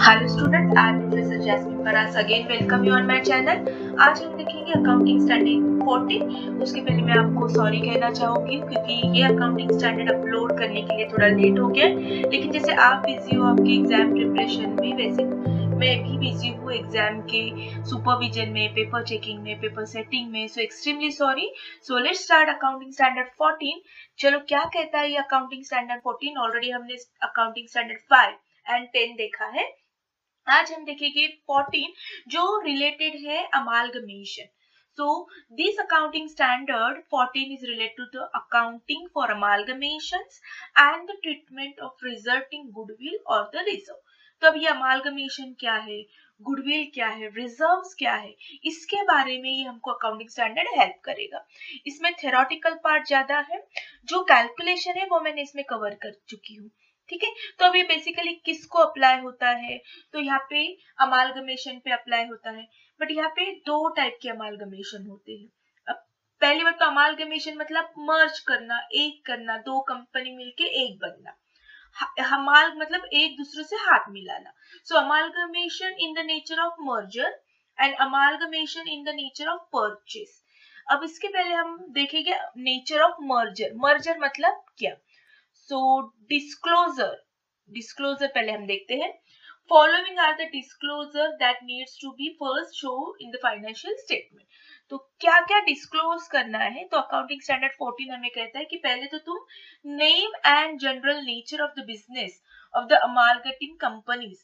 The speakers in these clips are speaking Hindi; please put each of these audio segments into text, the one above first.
Hello student, I am professor Jasmine Paras again welcome you on my channel. आज हम देखेंगे अकाउंटिंग स्टैंडर्ड 14। उसके पहले मैं आपको सॉरी कहना चाहूंगी क्योंकि ये अकाउंटिंग स्टैंडर्ड अपलोड करने के लिए थोड़ा लेट हो गया, लेकिन जैसे आप बिजी हो आपके एग्जाम प्रिपरेशन में, वैसे मैं भी बिजी हूँ एग्जाम के सुपरविजन में, पेपर चेकिंग में, पेपर सेटिंग में। So extremely sorry. So let's start accounting standard 14। चलो क्या कहता है ये अकाउंटिंग स्टैंडर्ड 14। ऑलरेडी हमने अकाउंटिंग स्टैंडर्ड 5 एंड 10 देखा है। आज हम देखेंगे 14 जो रिलेटेड है amalgamation. So this accounting standard 14 is related to the accounting for amalgamations and the treatment of resulting goodwill or the reserve. तो अब ये अमालगमेशन क्या है, गुडविल क्या है, रिजर्व्स क्या है, इसके बारे में ये हमको अकाउंटिंग स्टैंडर्ड हेल्प करेगा। इसमें थ्योरेटिकल पार्ट ज्यादा है, जो कैलकुलेशन है वो मैंने इसमें कवर कर चुकी हूँ। ठीक है, तो अब ये बेसिकली किसको अप्लाई होता है, तो यहाँ पे अमालगमेशन पे अप्लाई होता है। बट यहाँ पे दो टाइप के अमालगमेशन होते हैं। अब पहली बात तो अमालगमेशन मतलब मर्ज करना, एक करना, दो कंपनी मिलके एक बनना। हमाल मतलब एक दूसरे से हाथ मिलाना। So amalgamation in the nature of merger and amalgamation in the nature of purchase. अब इसके पहले हम देखेंगे नेचर ऑफ मर्जर। मर्जर मतलब क्या। सो डिस्क्लोजर पहले हम देखते हैं। Following are the disclosure that needs to be first show in the financial statement. तो क्या क्या डिस्क्लोज करना है, तो अकाउंटिंग स्टैंडर्ड 14 हमें कहता है कि पहले तो तुम name and general nature of the business of the amalgamating companies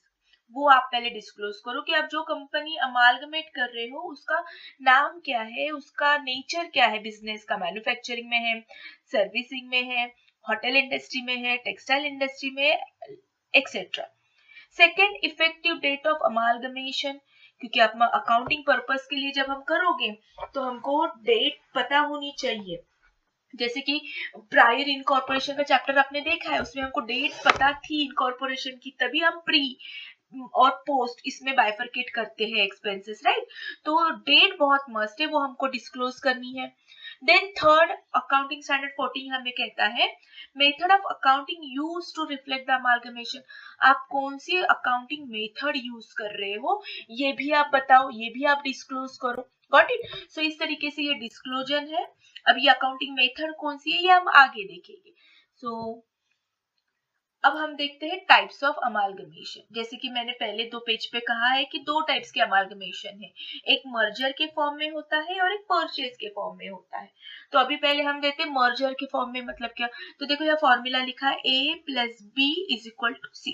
वो आप पहले डिस्क्लोज करो कि आप जो कंपनी अमालगमेट कर रहे हो उसका नाम क्या है, उसका नेचर क्या है, बिजनेस का मैन्युफैक्चरिंग में है, सर्विसिंग में है, होटल इंडस्ट्री में है, टेक्सटाइल इंडस्ट्री में, etcetera. Second, effective date of amalgamation, क्योंकि आप अकाउंटिंग पर्पस के लिए जब हम करोगे तो हमको डेट पता होनी चाहिए। जैसे कि प्रायर इनकॉर्पोरेशन का चैप्टर आपने देखा है, उसमें हमको डेट पता थी इनकॉर्पोरेशन की, तभी हम प्री और पोस्ट इसमें बाइफरकेट करते हैं एक्सपेंसेस, राइट। तो डेट बहुत मस्ट है, वो हमको डिस्क्लोज करनी है। देन थर्ड, अकाउंटिंग स्टैंडर्ड 14 हमें कहता है method of accounting use to reflect the amalgamation. आप कौन सी अकाउंटिंग मेथड यूज कर रहे हो ये भी आप बताओ, ये भी आप डिस्क्लोज करो। Got it. सो इस तरीके से ये डिस्क्लोजर है। अब ये अकाउंटिंग मेथड कौन सी है ये हम आगे देखेंगे। सो अब हम देखते हैं टाइप्स ऑफ अमालगमेशन। जैसे कि मैंने पहले दो पेज पे कहा है कि दो टाइप्स के अमालगमेशन है, एक मर्जर के फॉर्म में होता है और एक परचेज के फॉर्म में होता है। तो अभी पहले हम देखते हैं मर्जर के फॉर्म में मतलब क्या। तो देखो यह फॉर्मूला लिखा है A + B = C।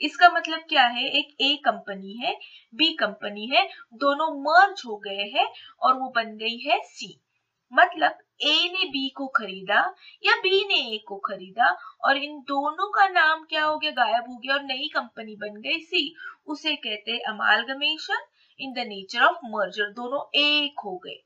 इसका मतलब क्या है, एक A कंपनी है, B कंपनी है, दोनों मर्ज हो गए हैं और वो बन गई है C। मतलब A ने B को खरीदा या B ने A को खरीदा और इन दोनों का नाम क्या हो गया, गायब हो गया और नई कंपनी बन गई C। उसे कहते हैं amalgamation in the nature of merger. दोनों एक हो गए।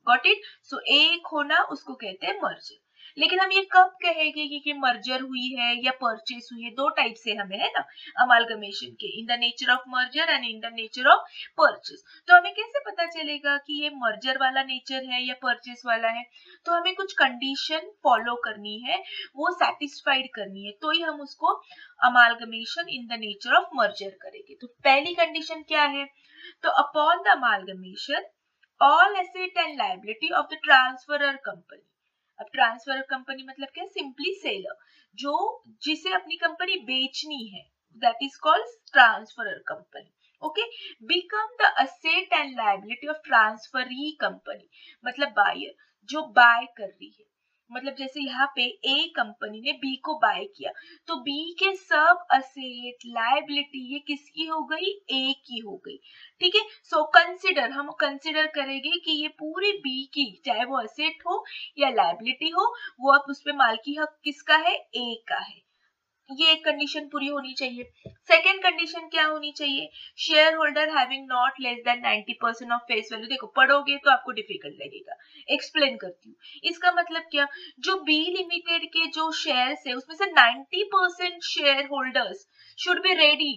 Got it. सो एक होना उसको कहते हैं मर्जर। लेकिन हम ये कब कहेंगे कि मर्जर हुई है या परचेस हुई है, दो टाइप से हमें है ना अमालगमेशन के, इन the nature of merger and in the nature of purchase. तो हमें कैसे पता चलेगा कि ये मर्जर वाला नेचर है या परचेस वाला है, तो हमें कुछ कंडीशन फॉलो करनी है, वो सेटिस्फाइड करनी है, तो ही हम उसको amalgamation in the nature of merger करेंगे। तो पहली कंडीशन क्या है, तो upon the amalgamation all asset and liability of the transferor company. अब ट्रांसफरर कंपनी मतलब क्या, सिंपली सेलर, जो जिसे अपनी कंपनी बेचनी है, that is called transferor company. Okay, become the asset and liability of transferee company, मतलब बायर, जो बाय कर रही है। मतलब जैसे यहाँ पे A कंपनी ने B को बाय किया, तो B के सब असेट लायबिलिटी ये किसकी हो गई, A की हो गई। ठीक है। सो कंसिडर, हम कंसिडर करेंगे कि ये पूरी B की, चाहे वो असेट हो या लायबिलिटी हो, वो अब उस पे मालकी हक किसका है, A का है। ये एक कंडीशन पूरी होनी चाहिए। सेकेंड कंडीशन क्या होनी चाहिए, share holder having not less than 90% of face value. देखो पढ़ोगे तो आपको डिफिकल्ट लगेगा, एक्सप्लेन करती हूँ। इसका मतलब क्या, जो बी लिमिटेड के जो शेयर्स है उसमें से 90% share holders should be ready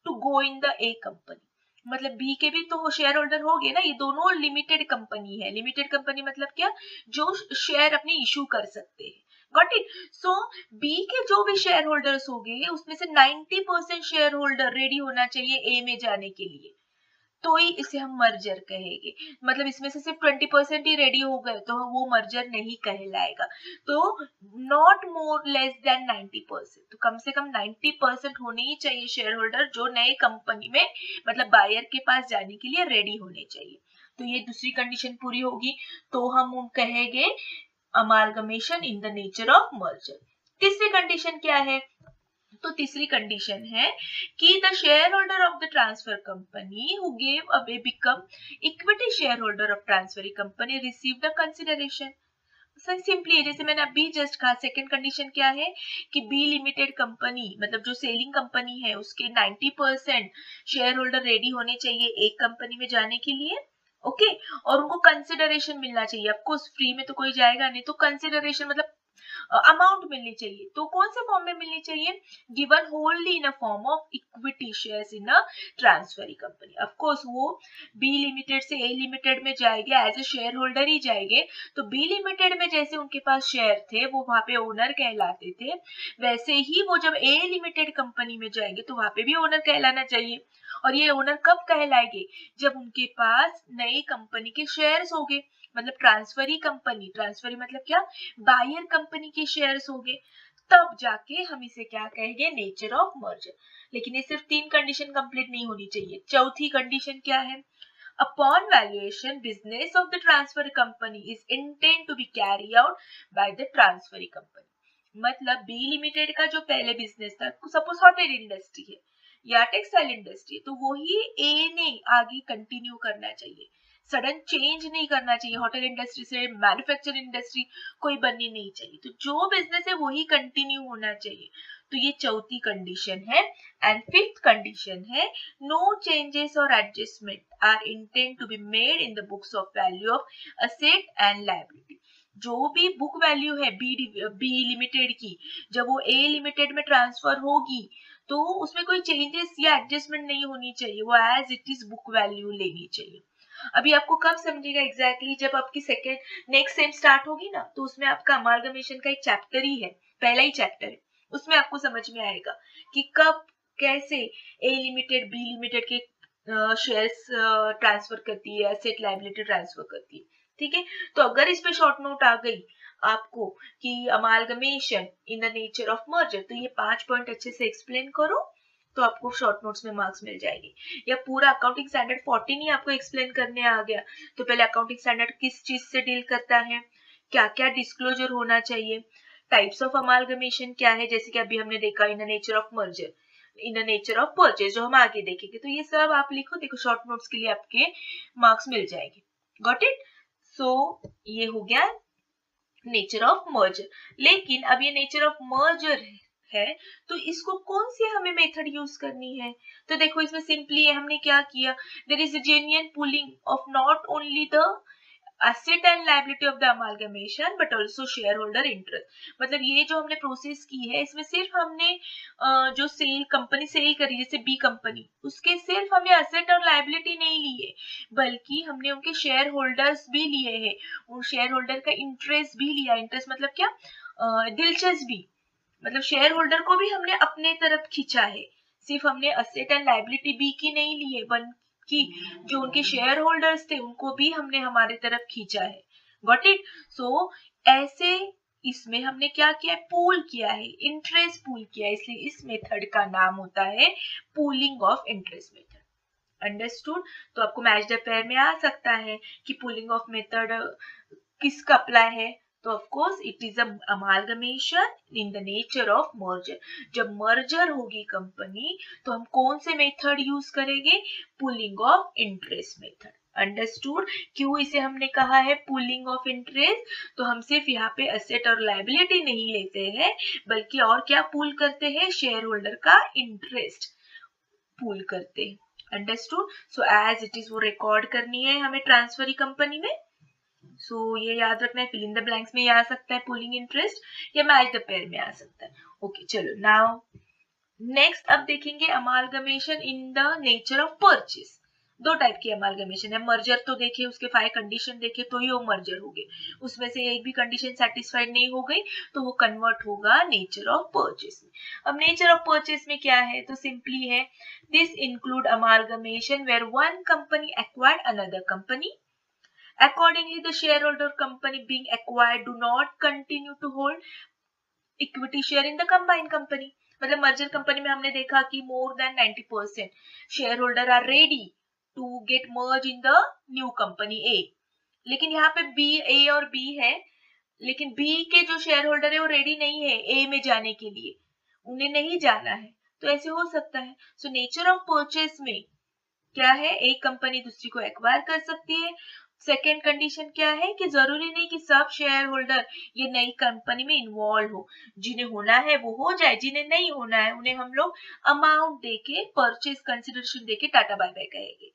to go in the a company. मतलब बी के भी तो शेयर होल्डर हो गए ना, ये दोनों लिमिटेड कंपनी है। लिमिटेड कंपनी मतलब क्या, जो शेयर अपने इशू कर सकते हैं, गॉट इट। सो बी के जो भी शेयर होल्डर्स होंगे उसमें से 90% शेयर होल्डर रेडी होना चाहिए ए में जाने के लिए, तो ही इसे हम मर्जर कहेंगे। मतलब इसमें से सिर्फ 20% ही रेडी हो गए तो वो मर्जर नहीं कहलाएगा। तो नॉट मोर लेस देन 90%, तो कम से कम 90% होने ही चाहिए शेयर होल्डर जो नए कंपनी में मतलब बायर के पास जाने के लिए रेडी होने चाहिए। तो ये दूसरी कंडीशन पूरी होगी तो हम कहेंगे amalgamation in the nature of merger. तीसरी कंडीशन क्या है? तो तीसरी कंडीशन है कि the share holder of the transfer company who gave away become equity share holder of transfer company receive the consideration. Simply जैसे मैंने अभी जस्ट कहा, सेकंड कंडीशन क्या है कि बी लिमिटेड कंपनी मतलब जो सेलिंग कंपनी है उसके 90% शेयर होल्डर रेडी होने चाहिए एक कंपनी में जाने के लिए, ओके और उनको कंसिडरेशन मिलना चाहिए। ऑफकोर्स फ्री में तो कोई जाएगा नहीं, तो कंसिडरेशन मतलब अमाउंट मिलनी चाहिए। तो कौन से फॉर्म में मिलनी चाहिए? गिवन होल्डली in a form of equity shares in a transferee company. Of course वो बी लिमिटेड से ए लिमिटेड में जाएंगे एज ए शेयर होल्डर ही जाएंगे, तो बी लिमिटेड में जैसे उनके पास शेयर थे वो वहां पे ओनर कहलाते थे, वैसे ही वो जब ए लिमिटेड कंपनी में जाएंगे तो वहां पे भी ओनर कहलाना चाहिए। और ये ओनर कब कहलाएंगे? जब उनके पास नई कंपनी के शेयर्स होंगे, मतलब ट्रांसफरी कंपनी, ट्रांसफरी मतलब क्या, बायर कंपनी के शेयर्स होंगे, तब जाके हम इसे क्या कहेंगे? Nature of merger. लेकिन ये सिर्फ 3 कंडीशन कंप्लीट नहीं होनी चाहिए। चौथी कंडीशन क्या है? Upon valuation, business of the transfer company is intended to be carried out by the transferring company. मतलब बी लिमिटेड का जो पहले बिजनेस था, सपोज होटल इंडस्ट्री है या टेक्सटाइल इंडस्ट्री, तो वही ए ने आगे कंटिन्यू करना चाहिए, सडन चेंज नहीं करना चाहिए। होटल इंडस्ट्री से मैन्युफैक्चरिंग इंडस्ट्री कोई बननी नहीं चाहिए, तो जो बिजनेस है वही कंटिन्यू होना चाहिए। तो ये चौथी कंडीशन है। एंड फिफ्थ कंडीशन है नो चेंजेस और adjustment are intend to be made in the books of value of asset and liability. जो भी बुक वैल्यू है बी लिमिटेड की, जब वो ए लिमिटेड में ट्रांसफर होगी तो उसमें कोई चेंजेस या एडजस्टमेंट नहीं होनी चाहिए, वो as it is book value लेनी चाहिए। अभी आपको कब समझेगा एग्जैक्टली? जब आपकी सेकेंड नेक्स्ट सेम स्टार्ट होगी ना, तो उसमें आपका अमालगमेशन का एक चैप्टर ही है, पहला ही चैप्टर है, उसमें आपको समझ में आएगा कि कब कैसे ए लिमिटेड बी लिमिटेड के शेयर्स ट्रांसफर करती है, एसेट लायबिलिटी ट्रांसफर करती है। ठीक है, तो अगर इस पे शॉर्ट नोट आ गई आपको कि amalgamation in the nature of merger, तो ये 5 पॉइंट अच्छे से एक्सप्लेन करो तो आपको शॉर्ट नोट्स में मार्क्स मिल जाएंगे। या पूरा अकाउंटिंग स्टैंडर्ड 14 ही आपको एक्सप्लेन करने आ गया, तो पहले अकाउंटिंग स्टैंडर्ड किस चीज से डील करता है, क्या क्या डिस्क्लोजर होना चाहिए, टाइप्स ऑफ अमालगमेशन क्या है, जैसे कि अभी हमने देखा इन the nature of merger, in the nature of purchase, जो हम आगे देखेंगे। तो ये सब आप लिखो, देखो शॉर्ट नोट्स के लिए आपके मार्क्स मिल जाएंगे। Got it? सो ये हो गया नेचर ऑफ मर्जर। लेकिन अब ये नेचर ऑफ मर्जर है तो इसको कौन सी हमें मेथड यूज करनी है? तो देखो इसमें सिंपली हमने क्या किया, there is a genuine pooling of not only the asset and liability of the amalgamation but also shareholder interest। मतलब ये जो हमने प्रोसेस की है इसमें सिर्फ हमने जो सेल कंपनी सेल करी जैसे बी कंपनी, उसके सिर्फ हमने एसेट और लायबिलिटी नहीं लिए, बल्कि हमने उनके शेयर होल्डर्स भी लिए हैं, उन शेयर होल्डर का इंटरेस्ट भी लिया। इंटरेस्ट मतलब क्या? दिलचस्पी, मतलब शेयर होल्डर को भी हमने अपने तरफ खींचा है। सिर्फ हमने एसेट एंड लायबिलिटी बी की नहीं ली है, कि जो उनके शेयर होल्डर्स थे उनको भी हमने हमारे तरफ खींचा है। Got it? सो ऐसे इसमें हमने क्या किया है? पूल किया है, इंटरेस्ट पूल किया है, इसलिए इस मेथड का नाम होता है pooling of interest method. Understood? तो आपको मैच द पेयर में आ सकता है कि पूलिंग ऑफ मेथड किसका अप्लाई है, तो of course it is amalgamation in the nature of merger. जब मर्जर होगी कंपनी तो हम कौन से मेथड यूज करेंगे? Pulling of interest method. Understood? क्यों इसे हमने कहा है पुलिंग ऑफ इंटरेस्ट? तो हम सिर्फ यहाँ पे एसेट और लायबिलिटी नहीं लेते हैं, बल्कि और क्या पूल करते हैं? शेयर होल्डर का इंटरेस्ट पूल करते हैं। Understood? So as it is वो रिकॉर्ड करनी है हमें ट्रांसफरी कंपनी में। सो ये याद रखना है, फिल इन द ब्लैंक्स में आ सकता है पूलिंग इंटरेस्ट या मैच द पेयर में आ सकता है। ओके चलो नाउ नेक्स्ट अब देखेंगे amalgamation in the nature of purchase. दो टाइप की अमालगमेशन है, मर्जर तो देखिए उसके 5 कंडीशन देखे तो ही वो मर्जर हो गए, उसमें से एक भी कंडीशन सेटिस्फाइड नहीं हो गई तो वो कन्वर्ट होगा नेचर ऑफ परचेस में। अब नेचर ऑफ परचेस में क्या है, तो सिंपली है this include amalgamation where one company acquired another company, accordingly the shareholder company being acquired do not continue to hold equity share in the combined company। मतलब मर्जर कंपनी में हमने देखा कि more than 90% share holder are ready to get merge in the new company ए, लेकिन यहाँ पे बी, ए और बी है, लेकिन बी के जो शेयर होल्डर है वो रेडी नहीं है ए में जाने के लिए, उन्हें नहीं जाना है, तो ऐसे हो सकता है। सो नेचर ऑफ परचेस में क्या है, एक कंपनी दूसरी को एक्वायर कर सकती है। सेकेंड कंडीशन क्या है कि जरूरी नहीं कि सब शेयर होल्डर ये नई कंपनी में इन्वॉल्व हो, जिन्हें होना है वो हो जाए, जिन्हें नहीं होना है उन्हें हम लोग अमाउंट देके, परचेज कंसिडरेशन देके टाटा बाय बाय कहेंगे।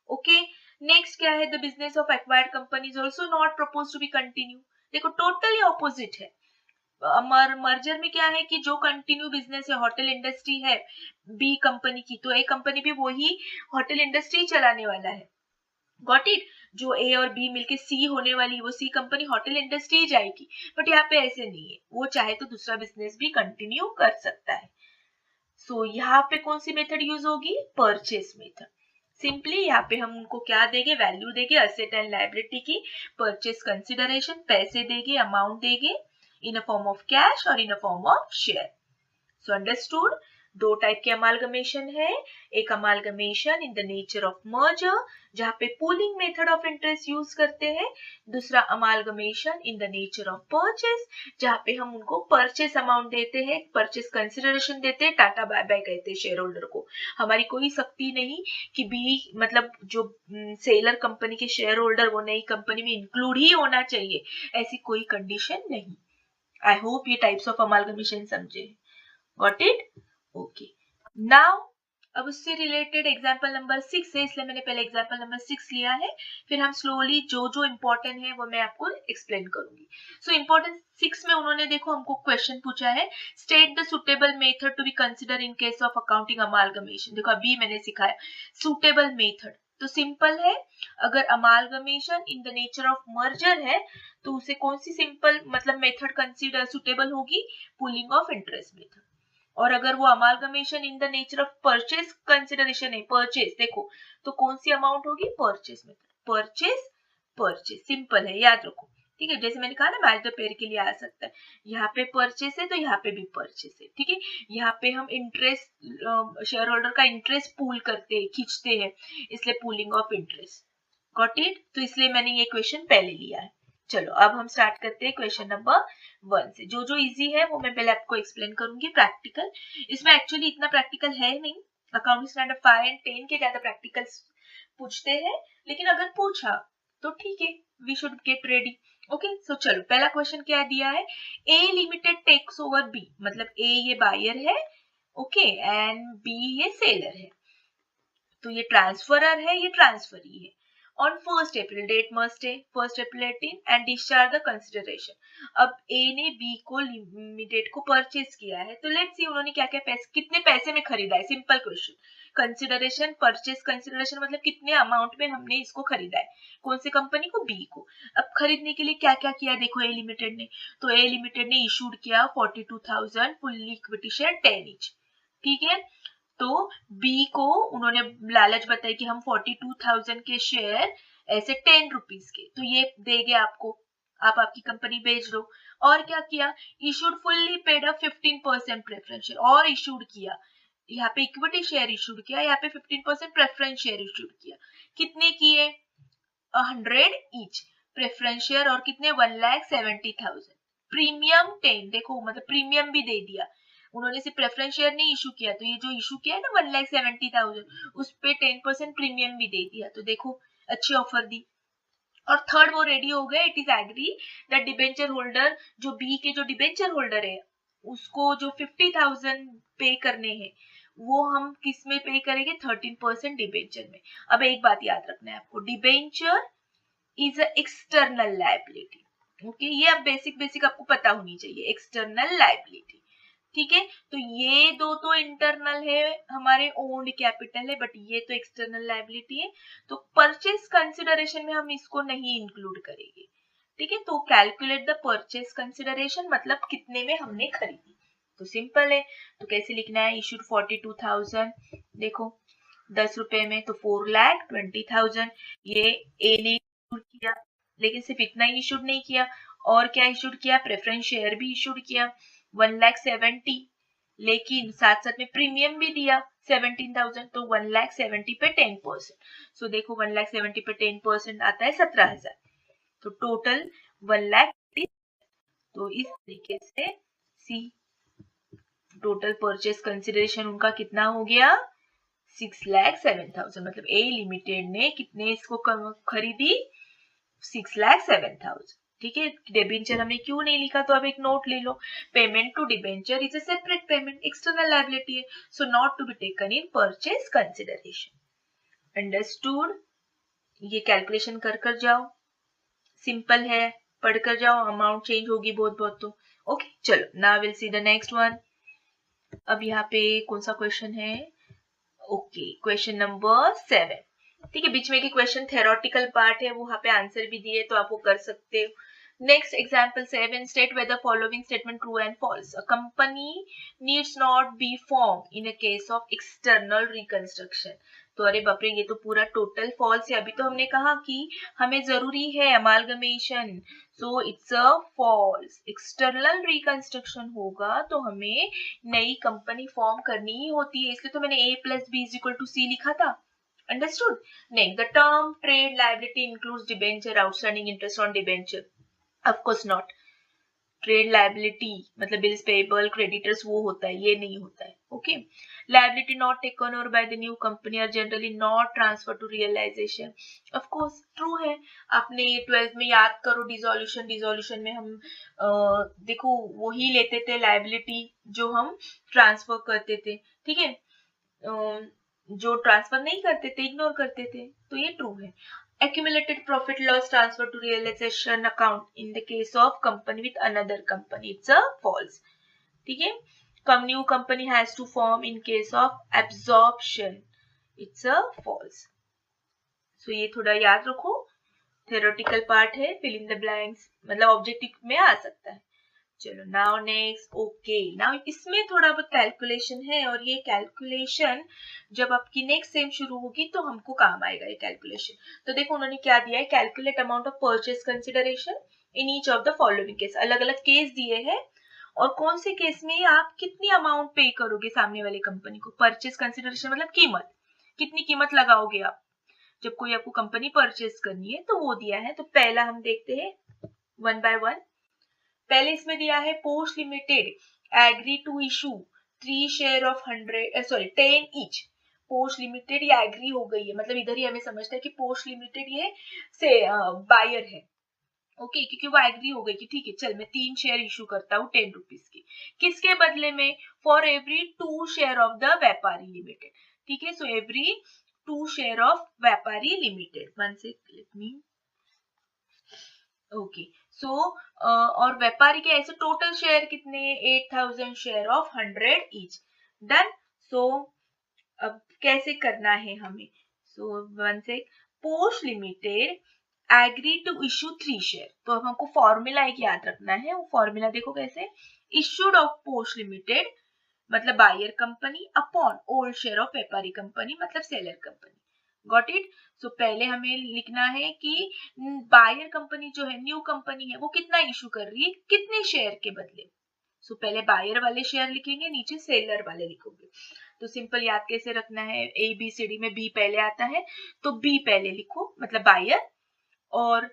ओके, नेक्स्ट क्या है, the business of acquired company is also not propose to be continue. देखो टोटली ऑपोजिट है, मर्जर में क्या है कि जो कंटिन्यू बिजनेस है, होटल इंडस्ट्री है बी कंपनी की, तो ए कंपनी भी वही होटल इंडस्ट्री चलाने वाला है, गॉट इट। जो ए और बी मिलके सी होने वाली, वो सी कंपनी होटल इंडस्ट्री ही जाएगी, बट यहाँ पे ऐसे नहीं है, वो चाहे तो दूसरा बिजनेस भी कंटिन्यू कर सकता है। सो यहाँ पे कौन सी मेथड यूज होगी, परचेस मेथड। सिंपली यहाँ पे हम उनको क्या देंगे, वैल्यू देंगे असेट एंड लायबिलिटी की, परचेस कंसिडरेशन पैसे देंगे, अमाउंट देंगे in a form of cash और in a form of share. So understood, दो टाइप के अमालगमेशन है, एक amalgamation in the nature of merger जहाँ पे pooling method of interest use करते हैं, दूसरा amalgamation in the nature of purchase जहाँ पे हम उनको परचेस अमाउंट देते हैं, परचेस कंसिडरेशन देते हैं, टाटा बाय बाय कहते हैं शेयर होल्डर को। हमारी कोई शक्ति नहीं कि बी मतलब जो सेलर कंपनी के शेयर होल्डर वो नई कंपनी में इंक्लूड ही होना चाहिए, ऐसी कोई कंडीशन नहीं। आई होप ये टाइप्स ऑफ अमालगमेशन समझे, गॉट इट, ओके। नाउ अब उससे रिलेटेड एग्जाम्पल नंबर 6 है, इसलिए मैंने पहले एग्जाम्पल नंबर 6 लिया है, फिर हम स्लोली जो जो इम्पोर्टेंट है वो मैं आपको एक्सप्लेन करूंगी। सो इम्पोर्टेंट 6 में उन्होंने देखो हमको क्वेश्चन पूछा है, state the suitable method to be consider in case of accounting amalgamation. देखो अभी मैंने सिखाया सुटेबल मेथड, तो सिंपल है, अगर amalgamation in the nature of merger है तो उसे कौन सी सिंपल मतलब मेथड कंसिडर सुटेबल होगी, पूलिंग ऑफ इंटरेस्ट मेथड। और अगर वो amalgamation in the nature of purchase consideration है, परचेस देखो तो कौन सी अमाउंट होगी, purchase method, purchase purchase, simple है याद रखो, ठीक है। जैसे मैंने कहा ना मैच द पेयर के लिए आ सकता है, यहाँ पे परचेस है तो यहाँ पे भी परचेस है, ठीक है। यहाँ पे हम इंटरेस्ट शेयर होल्डर का इंटरेस्ट पूल करते हैं, खींचते हैं, इसलिए pooling of interest, got it. तो इसलिए मैंने ये क्वेश्चन पहले लिया है। चलो अब हम स्टार्ट करते हैं क्वेश्चन नंबर 1 से। जो जो इजी है वो मैं पहले आपको एक्सप्लेन करूंगी प्रैक्टिकल, इसमें एक्चुअली इतना प्रैक्टिकल है नहीं, अकाउंटिंग स्टैंडर्ड 5 और 10 के ज्यादा प्रैक्टिकल्स पूछते हैं, लेकिन अगर पूछा तो ठीक है, we should get ready. Okay, so चलो पहला क्वेश्चन क्या दिया है, A limited takes over B, मतलब ए ये बायर है, ओके, एंड बी ये सेलर है, तो ये ट्रांसफरर है, ये ट्रांसफरी है। On 1st April, date must है 1st April 18 and discharge the consideration. अब ए ने बी को लिमिटेड को परचेज किया है, तो लेट्स सी उन्होंने क्या क्या पैसे, कितने पैसे में खरीदा है, simple question. Consideration, purchase consideration मतलब कितने अमाउंट में हमने इसको खरीदा है, कौन सी कंपनी को, बी को। अब खरीदने के लिए क्या क्या किया देखो ए लिमिटेड ने, तो ए लिमिटेड ने इशूड किया 42,000 फुल्ली इक्विटी शेयर 10 ईच, ठीक है। तो बी को उन्होंने लालच बताई कि हम 42,000 के शेयर ऐसे 10 रुपीज के, तो ये देंगे आपको, आप आपकी कंपनी बेच दो। और क्या किया, issued fully paid up 15% preference share, और इशूड किया, यहाँ पे इक्विटी शेयर इशूड किया, यहाँ पे 15% प्रेफरेंस शेयर इशूड किया। कितने किए, 100 ईच प्रेफरेंस शेयर, और कितने 1,70,000, प्रीमियम 10, देखो मतलब प्रीमियम भी दे दिया उन्होंने, सिर्फ प्रेफरेंस शेयर नहीं इशू किया, तो ये जो इशू किया है ना 1,70,000 उस पे 10% प्रीमियम भी दे दिया, तो देखो अच्छी ऑफर दी। और थर्ड वो रेडी हो गए, it is agree that debenture holder, जो बी के जो डिबेंचर होल्डर है उसको जो 50,000 पे करने हैं वो हम किस में पे करेंगे, 13% डिबेंचर में। अब एक बात याद रखना है आपको, debenture is a external liability, okay, ये अब बेसिक आपको पता होनी चाहिए, एक्सटर्नल लायबिलिटी, ठीक है, तो ये दो तो इंटरनल है, हमारे ओन्ड कैपिटल है, बट ये तो एक्सटर्नल लायबिलिटी है, तो परचेस कंसिडरेशन में हम इसको नहीं इंक्लूड करेंगे। ठीक है, तो कैलकुलेट द परचेस कंसिडरेशन मतलब कितने में हमने खरीदी, तो सिंपल है, तो कैसे लिखना है, इशूड 42,000, देखो 10 रुपए में, तो 4,20,000, ये ए ने इशूड किया, लेकिन सिर्फ इतना ही इशूड नहीं किया, और क्या इशूड किया, प्रेफरेंस शेयर भी इशूड किया 1,70,000, लेकिन साथ साथ में प्रीमियम भी दिया 17,000, तो 1,70,000 पे 10%, सो देखो 1,70,000 पे 10% आता है 17,000, तो टोटल 1,80,000, तो इस तरीके से सी टोटल परचेस कंसिडरेशन उनका कितना हो गया, 6,07,000, मतलब ए लिमिटेड ने कितने इसको खरीदी, 6,07,000। ठीक है, डिबेंचर हमने क्यों नहीं लिखा, तो अब एक नोट ले लो, payment to debenture is a separate payment, external liability है, so not to be taken in purchase consideration. Understood, ये कैलकुलेशन कर जाओ, सिंपल है, पढ़कर जाओ, अमाउंट चेंज होगी बहुत बहुत तो ओके। चलो now will see the next one. अब यहाँ पे कौन सा क्वेश्चन है, ओके क्वेश्चन नंबर 7, ठीक है, बीच में एक क्वेश्चन थेरोटिकल पार्ट है, वो वहां पे आंसर भी दिए, तो आप वो कर सकते हो। Next example 7, state whether following statement true and false. A company needs not be formed in a case of external reconstruction. तो अरे बाप रे, ये तो पूरा टोटल फॉल्स है, अभी तो हमने कहा कि हमें जरूरी है amalgamation, so it's a false. External reconstruction होगा तो हमें नई कंपनी फॉर्म करनी ही होती है, इसलिए तो मैंने a plus b is equal to c लिखा था। Understood? Next, the term trade liability includes debenture, outstanding interest on debenture. Of course not. Trade liability मतलब बिल्स पेएबल, क्रेडिटर्स वो होता है, ये नहीं होता है। Okay, liability not taken over by the new company are generally not transfer to realisation. Of course true है, आपने 12th में याद करो, डिसोल्यूशन में हम देखो वही लेते थे लायबिलिटी जो हम ट्रांसफर करते थे, ठीक है, जो ट्रांसफर नहीं करते थे, इग्नोर करते थे, तो ये ट्रू है। Accumulated profit loss transfer to realization account in the case of company with another company, it's a false। ठीक है, new company has to form in case of absorption, it's a false। so ये थोड़ा याद रखो, theoretical part है, fill in the blanks मतलब ऑब्जेक्टिव में आ सकता है। चलो नाउ नेक्स्ट, ओके नाउ इसमें थोड़ा बहुत कैलकुलेशन है, और ये कैलकुलेशन जब आपकी नेक्स्ट सेम शुरू होगी तो हमको काम आएगा ये कैलकुलेशन। तो देखो उन्होंने क्या दिया है, calculate amount of purchase consideration in each of the following case, अलग अलग केस दिए हैं, और कौन से केस में आप कितनी अमाउंट पे करोगे सामने वाली कंपनी को। परचेस कंसिडरेशन मतलब कीमत, कितनी कीमत लगाओगे आप जब कोई आपको कंपनी परचेस करनी है, तो वो दिया है। तो पहला हम देखते हैं वन बाय वन। पहले इसमें दिया है post limited agree to issue 3 share of 10 each. Post limited ये एग्री हो गई है, मतलब इधर ही हमें समझता है कि पोस्ट लिमिटेड ये से बायर है, ओके, क्योंकि वो एग्री हो गई कि ठीक है चल मैं 3 शेयर इशू करता हूँ 10 रुपीज की, किसके बदले में, for every 2 share of the Vyapari limited. ठीक है, so every 2 share of Vyapari limited, one से लेट मी, ओके सो और व्यापारी के ऐसे टोटल शेयर कितने, 8,000 share of 100 each, done. So अब कैसे करना है हमें, सो वन से, post limited agree to issue 3 share, तो अब हमको फॉर्मूला एक याद रखना है, वो फॉर्मूला देखो कैसे, इशूड ऑफ पोस्ट लिमिटेड मतलब buyer company upon old share of Vyapari company मतलब seller company, got it. So पहले हमें लिखना है कि बायर कंपनी जो है, न्यू कंपनी है, वो कितना इशू कर रही है, कितने शेयर के बदले। सो पहले बायर वाले शेयर लिखेंगे, नीचे सेलर वाले लिखोगे। तो सिंपल याद कैसे रखना है, ए बी सी डी में बी पहले आता है तो बी पहले लिखो मतलब बायर, और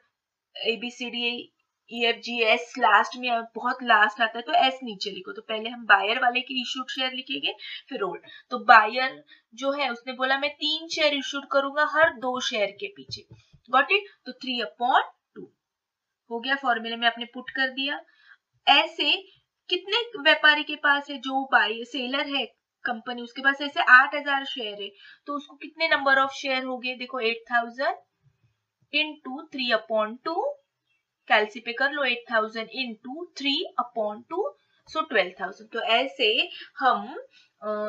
A B C D E F G S last में बहुत लास्ट आता है तो एस नीचे लिखो। तो पहले हम बायर वाले के इशूड शेयर लिखेंगे, फिर ओल्ड। तो बायर जो है उसने बोला मैं 3 शेयर इशूड करूंगा हर 2 शेयर के पीछे, गॉट इट। तो 3/2 हो गया, फॉर्मूले में आपने पुट कर दिया। ऐसे कितने व्यापारी के पास है, जो बायर सेलर है कंपनी, उसके पास ऐसे 8,000 शेयर है, तो उसको कितने नंबर ऑफ शेयर हो गए, देखो 8,000 इंटू 3/2, कैलसी पे कर लो, 8,000 इंटू 3/2, सो 12,000। तो ऐसे हम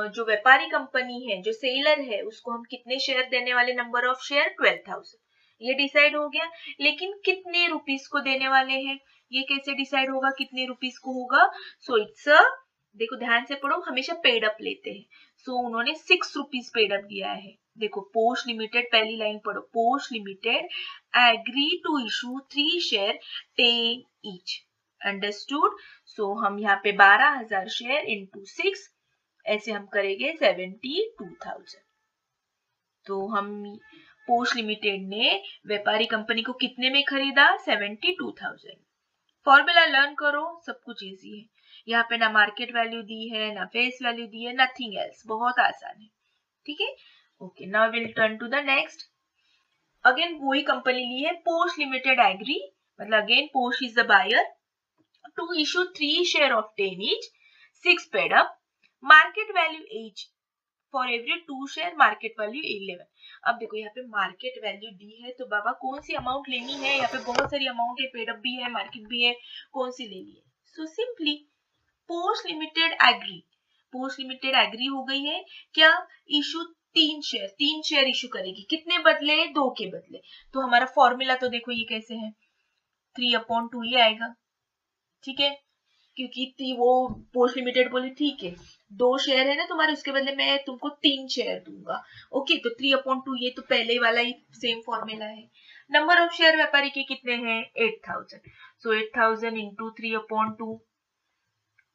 जो व्यापारी कंपनी है, जो सेलर है, उसको हम कितने शेयर देने वाले, नंबर ऑफ शेयर 12,000, ये डिसाइड हो गया। लेकिन कितने रुपीस को देने वाले हैं, ये कैसे डिसाइड होगा कितने रुपीस को होगा? सो इट्स देखो ध्यान से पढ़ो, हमेशा पेड अप लेते हैं। सो उन्होंने 6 रुपीस पेड अप दिया है। देखो पोस्ट लिमिटेड, पहली लाइन पढ़ो, post limited agree to issue 3 share 10 each, understood. So हम यहाँ पे 12,000 शेयर इंटू 6, ऐसे हम करेंगे 72,000। तो हम पोस्ट लिमिटेड ने व्यापारी कंपनी को कितने में खरीदा? 72,000। फॉर्मूला लर्न करो, सब कुछ इजी है। यहाँ पे ना मार्केट वैल्यू दी है, ना फेस वैल्यू दी है, नथिंग एल्स, बहुत आसान है। ठीक है, okay, now will turn to the next. Again वही कंपनी ली है, पोस्ट लिमिटेड एग्री, मतलब again post is the buyer, to issue 3 share of 10 each, 6 paid up, market value each for every 2 share, market value 11। अब देखो यहाँ पे मार्केट वैल्यू दी है, तो बाबा कौन सी अमाउंट लेनी है? यहाँ पे बहुत सारी अमाउंट है, पेड अप भी है, मार्केट भी है, कौन सी लेनी है? So simply post limited agree, post limited agree हो गई है क्या? इशू 3 शेयर इशू करेगी, कितने बदले? 2 के बदले। तो हमारा फॉर्मूला तो देखो ये कैसे है, 3/2 ही आएगा। ठीक है, क्योंकि वो पोस्ट लिमिटेड बोली ठीक है 2 शेयर है ना तुम्हारे, उसके बदले मैं तुमको 3 शेयर दूंगा। ओके, तो 3/2, ये तो पहले वाला ही सेम फॉर्मूला है। नंबर ऑफ शेयर व्यापारी के कितने हैं? 8,000। सो 8,000 इंटू 3/2,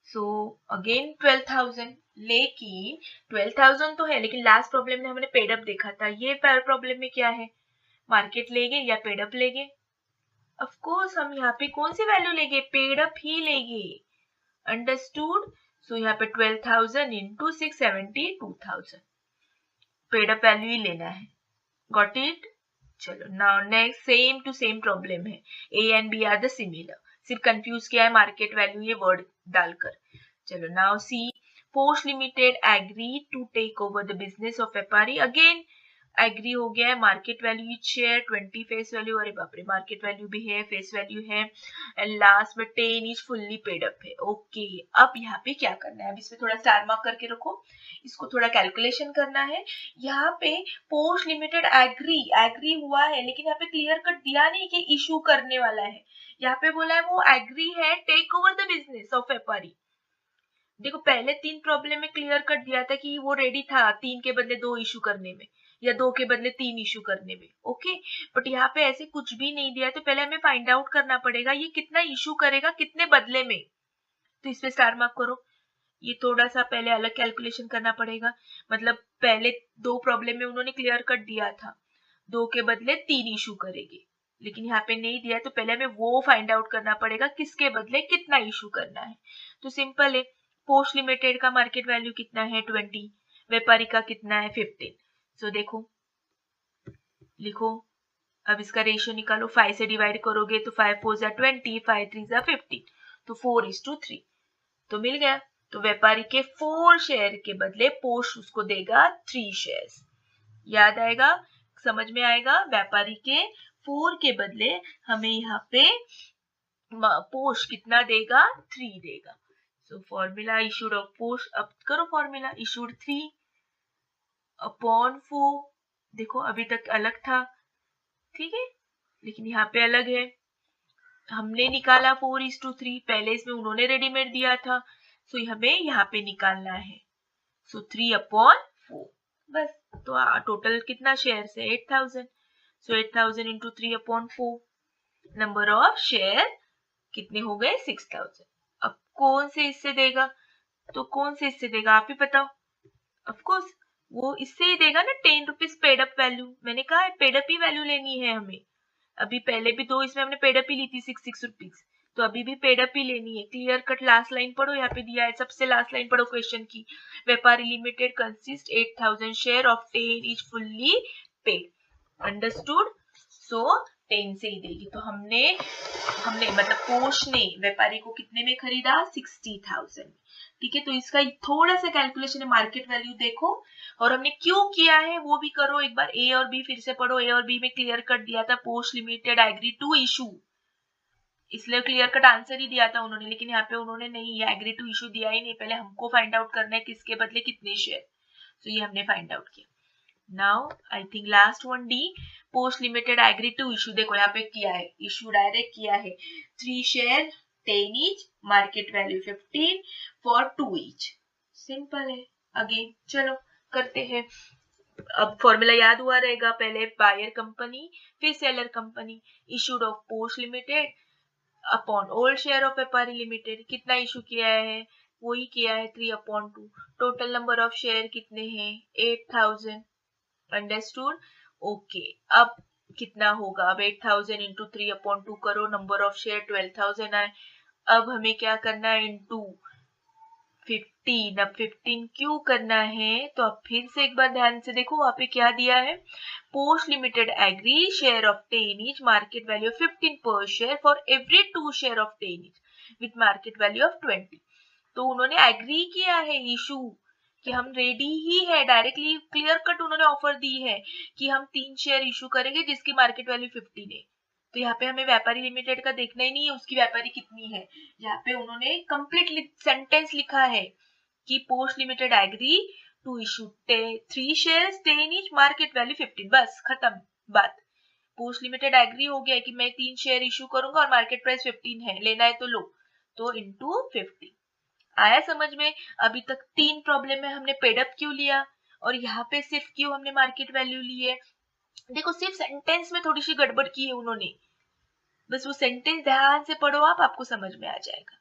सो अगेन 12,000। लेकिन 12,000 तो है, लेकिन लास्ट प्रॉब्लम में हमने पेड अप देखा था, ये प्रॉब्लम में क्या है? मार्केट लेंगे या पेड अप लेंगे? ऑफ कोर्स हम यहाँ पे कौन सी वैल्यू लेंगे? पेड अप ही लेंगे, अंडरस्टूड। सो यहाँ पे 12,000 इंटू 6, 72,000, पेड अप वैल्यू ही लेना है। Got it? चलो now next, same to same problem है, A and B are the similar, सिर्फ कंफ्यूज किया है मार्केट वैल्यू ये वर्ड डालकर। चलो now see, post limited agree to take over the business of व्यापारी, अगेन एग्री हो गया है। Market value each share 20 face value, अरे बाप रे, मार्केट वैल्यू भी है, फेस वैल्यू है, एंड लास्ट में 10 इज फुल्ली पेड अप है। ओके, अब यहाँ पे क्या करना है? अब इसमें थोड़ा स्टार मार्क करके रखो, इसको थोड़ा कैलकुलेशन करना है। यहाँ पे पोस्ट लिमिटेड एग्री हुआ है, लेकिन यहाँ पे क्लियर कट दिया नहीं कि इशू करने वाला है। यहाँ पे बोला है वो एग्री है take over the business of Vyapari. देखो पहले 3 प्रॉब्लम में क्लियर कट दिया था कि वो रेडी था 3 के बदले 2 इशू करने में, या 2 के बदले 3 इशू करने में। ओके, बट यहाँ पे ऐसे कुछ भी नहीं दिया, तो पहले हमें फाइंड आउट करना पड़ेगा ये कितना इशू करेगा, कितने बदले में। तो इस पे स्टार मार्क करो, ये थोड़ा सा पहले अलग कैलकुलेशन करना पड़ेगा। मतलब पहले 2 प्रॉब्लम में उन्होंने क्लियर कट दिया था 2 के बदले 3 इशू करेगी, लेकिन यहाँ पे नहीं दिया, तो पहले हमें वो फाइंड आउट करना पड़ेगा किसके बदले कितना इशू करना है। तो सिंपल है, पोस्ट लिमिटेड का मार्केट वैल्यू कितना है? 20, व्यापारी का कितना है? 15। सो देखो लिखो, अब इसका रेशियो निकालो, 5 से डिवाइड करोगे तो 5 4 जा 20, 5 3 जा 15, तो 4:3, तो मिल गया। तो व्यापारी के 4 शेयर के बदले पोस्ट उसको देगा 3 शेयर्स। याद आएगा, समझ में आएगा? व्यापारी के 4 के बदले हमें यहाँ पे पोस्ट कितना देगा? 3 देगा। So formula issued of post, अब करो फॉर्मूला, इशूड 3/4। देखो अभी तक अलग था, ठीक है, लेकिन यहाँ पे अलग है। हमने निकाला 4:3, पहले इसमें उन्होंने रेडीमेड दिया था, सो हमें यहाँ पे निकालना है। सो 3/4 बस। तो टोटल कितना शेयर है? 8,000। सो 8,000 इंटू 3/4, नंबर ऑफ शेयर कितने हो गए? 6,000। अब कौन से इससे देगा? तो कौन से इससे देगा आप ही बताओ। ऑफ कोर्स वो इससे ही देगा ना, 10 रुपीज पेड अप वैल्यू। मैंने कहा है पेड अप ही वैल्यू लेनी है हमें। अभी पहले भी 2 इसमें हमने पेड अप ही ली थी 6 रुपीज, तो अभी भी पेड अप ही लेनी है। क्लियर कट लास्ट लाइन पढ़ो, यहाँ पे दिया है, सबसे लास्ट लाइन पढ़ो क्वेश्चन की। Vyapari limited consist 8,000 share of 10 is fully paid, understood. So 10 से ही देगी। तो हमने मतलब पोस्ट ने व्यापारी को कितने में खरीदा? 60,000। ठीक है, तो इसका थोड़ा सा कैलकुलेशन है, मार्केट वैल्यू देखो, और हमने क्यों किया है वो भी करो एक बार। ए और बी फिर से पढ़ो, ए और बी में क्लियर कट दिया था, post limited agree to issue इसलिए क्लियर कट आंसर ही दिया था उन्होंने, लेकिन यहाँ पे उन्होंने नहीं एग्री टू इशू दिया ही नहीं, पहले हमको फाइंड आउट करना है किसके बदले कितने शेयर। तो ये हमने फाइंड आउट किया। Now I think last one D, post limited agree to issue. देखो यहाँ पे किया है, इशू डायरेक्ट किया है 3 share 10 each, market value 15 for 2 each. Simple है। अगेन चलो करते हैं। अब फॉर्मूला याद हुआ रहेगा, पहले बायर कंपनी फिर seller company. Issued of post limited upon old share of Vyapari limited. कितना इशू किया है, वही किया है 3/2। टोटल नंबर ऑफ शेयर कितने हैं 8000। अंडरस्टूड। ओके, अब कितना होगा, अब 8000 इंटू 3/2 करो, नंबर ऑफ शेयर 12000 आए। अब हमें क्या करना है, इंटू 15। अब 15 क्यों करना है, तो अब फिर से एक बार ध्यान से देखो वहां पे क्या दिया है, post limited agree share of 10 each, market value of 15 पर share for every 2 share of 10 each with market value of 20। तो उन्होंने एग्री किया है इशू कि हम रेडी ही है, डायरेक्टली क्लियर कट उन्होंने ऑफर दी है कि हम 3 शेयर इशू करेंगे जिसकी मार्केट वैल्यू 15 है। तो यहाँ पे हमें व्यापारी लिमिटेड का देखना ही नहीं है उसकी व्यापारी कितनी है, यहाँ पे उन्होंने कंप्लीट सेंटेंस लिखा है कि post limited agree to issue 3 shares 10 each, market value 15। बस खत्म बात। पोस्ट लिमिटेड एग्री हो गया कि मैं 3 शेयर इशू करूंगा और मार्केट प्राइस 15 है, लेना है तो लो, तो इंटू 50। आया समझ में। अभी तक 3 प्रॉब्लम में हमने पेडअप क्यों लिया और यहाँ पे सिर्फ क्यों हमने मार्केट वैल्यू ली है। देखो सिर्फ सेंटेंस में थोड़ी सी गड़बड़ की है उन्होंने, बस वो सेंटेंस ध्यान से पढ़ो आप, आपको समझ में आ जाएगा।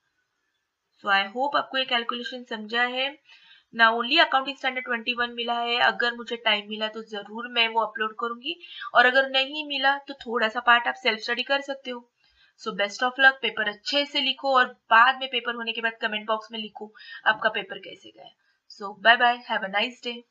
सो आई होप आपको ये कैलकुलेशन समझा है ना। ओनली अकाउंटिंग स्टैंडर्ड 21 मिला है, अगर मुझे टाइम मिला तो जरूर मैं वो अपलोड करूंगी, और अगर नहीं मिला तो थोड़ा सा पार्ट आप सेल्फ स्टडी कर सकते हो। So best of luck, paper अच्छे से लिखो और बाद में पेपर होने के बाद कमेंट बॉक्स में लिखो आपका पेपर कैसे गया। So bye bye, have a nice day.